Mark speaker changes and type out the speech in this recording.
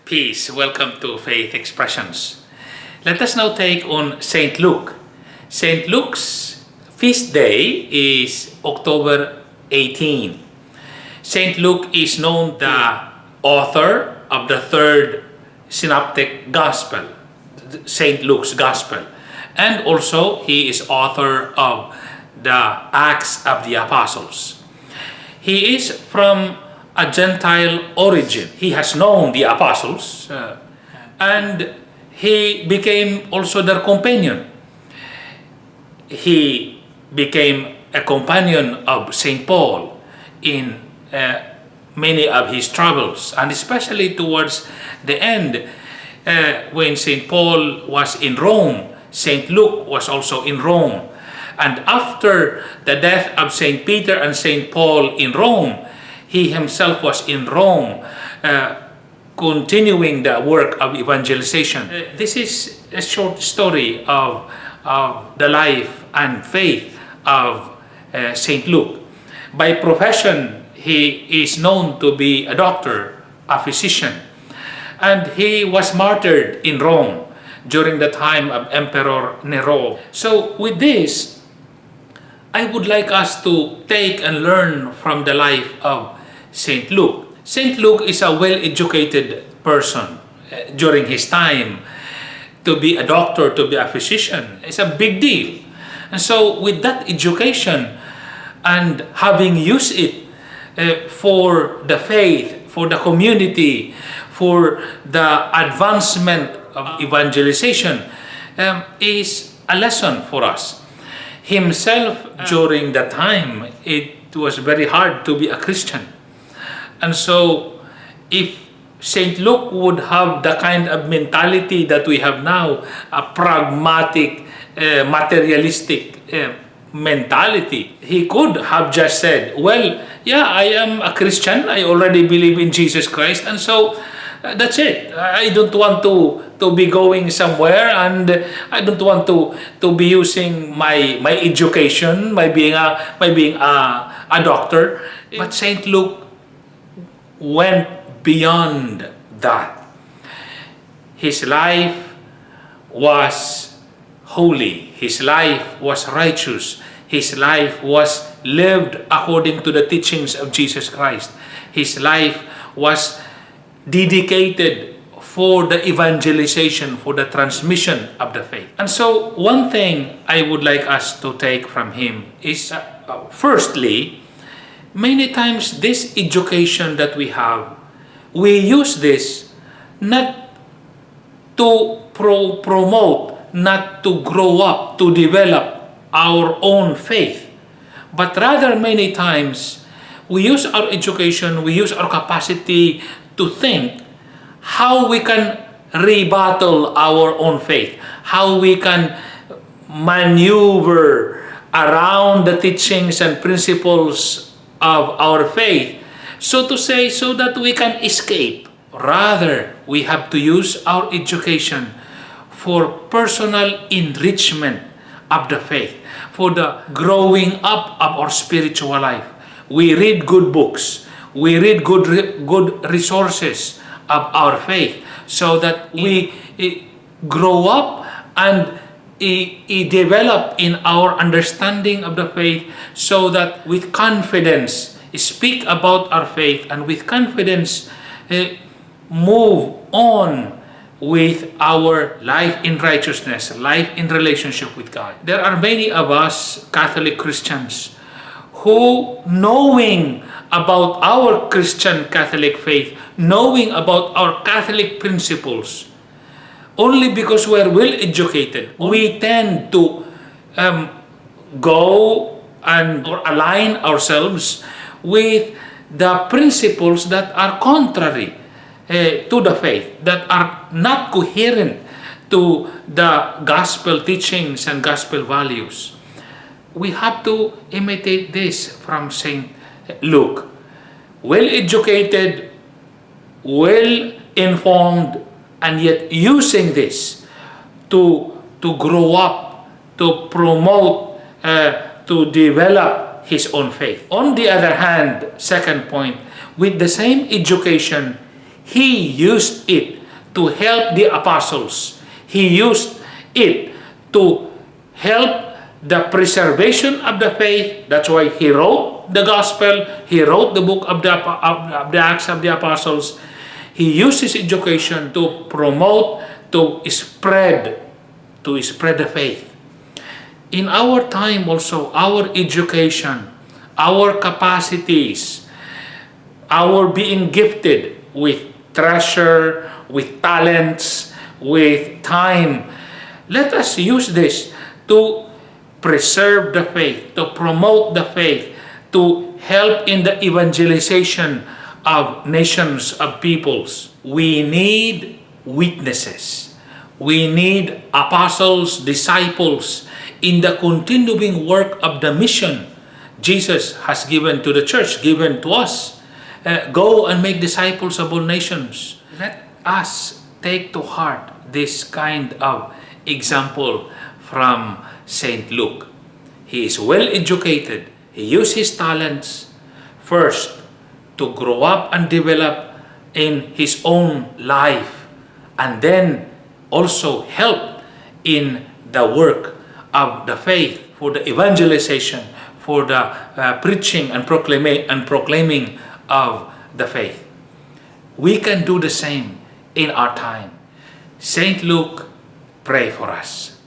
Speaker 1: Peace. Welcome to Faith Expressions. Let us now take on Saint Luke. Saint Luke's feast day is October 18. Saint Luke is known the author of the third synoptic gospel, Saint Luke's gospel. And also he is author of the Acts of the Apostles. He is from a Gentile origin. He has known the apostles and he became also their companion. He became a companion of St. Paul in many of his travels, and especially towards the end when St. Paul was in Rome, St. Luke was also in Rome. And after the death of St. Peter and St. Paul in Rome, he himself was in Rome, continuing the work of evangelization. This is a short story of the life and faith of St. Luke. By profession, he is known to be a doctor, a physician, and he was martyred in Rome during the time of Emperor Nero. So with this, I would like us to take and learn from the life of St. Luke. St. Luke is a well-educated person during his time. To be a doctor, to be a physician, is a big deal. And so with that education and having used it for the faith, for the community, for the advancement of evangelization, is a lesson for us. Himself, during that time, it was very hard to be a Christian. And so, if St. Luke would have the kind of mentality that we have now, a pragmatic, materialistic mentality, he could have just said, well, yeah, I am a Christian, I already believe in Jesus Christ, and so that's it. I don't want to be going somewhere, and I don't want to be using my education, by being a doctor. But St. Luke went beyond that. His life was holy. His life was righteous. His life was lived according to the teachings of Jesus Christ. His life was dedicated for the evangelization, for the transmission of the faith. And so one thing I would like us to take from him is, firstly, many times this education that we have, we use this not to promote, not to grow up, to develop our own faith, but rather many times we use our education, we use our capacity to think how we can rebuttal our own faith, how we can maneuver around the teachings and principles of our faith, so to say, so that we can escape. Rather, we have to use our education for personal enrichment of the faith, for the growing up of our spiritual life. We read good books, we read good resources of our faith, so that we grow up and develop in our understanding of the faith, so that with confidence speak about our faith, and with confidence move on with our life in righteousness, life in relationship with God. There are many of us Catholic Christians who, knowing about our Christian Catholic faith, knowing about our Catholic principles, only because we are well educated, we tend to go and or align ourselves with the principles that are contrary to the faith, that are not coherent to the gospel teachings and gospel values. We have to imitate this from St. Luke. Well educated, well informed, and yet using this to grow up, to promote, to develop his own faith. On the other hand, second point, with the same education, he used it to help the apostles. He used it to help the preservation of the faith. That's why he wrote the gospel. He wrote the book of the Acts of the Apostles. He used his education to promote, to spread the faith. In our time also, our education, our capacities, our being gifted with treasure, with talents, with time, let us use this to preserve the faith, to promote the faith, to help in the evangelization of nations, of peoples. We need witnesses. We need apostles, disciples in the continuing work of the mission Jesus has given to the church, given to us. Go and make disciples of all nations. Let us take to heart this kind of example from Saint Luke. He is well educated. He used his talents first to grow up and develop in his own life, and then also help in the work of the faith, for the evangelization, for the preaching and proclaiming of the faith. We can do the same in our time. Saint Luke, pray for us.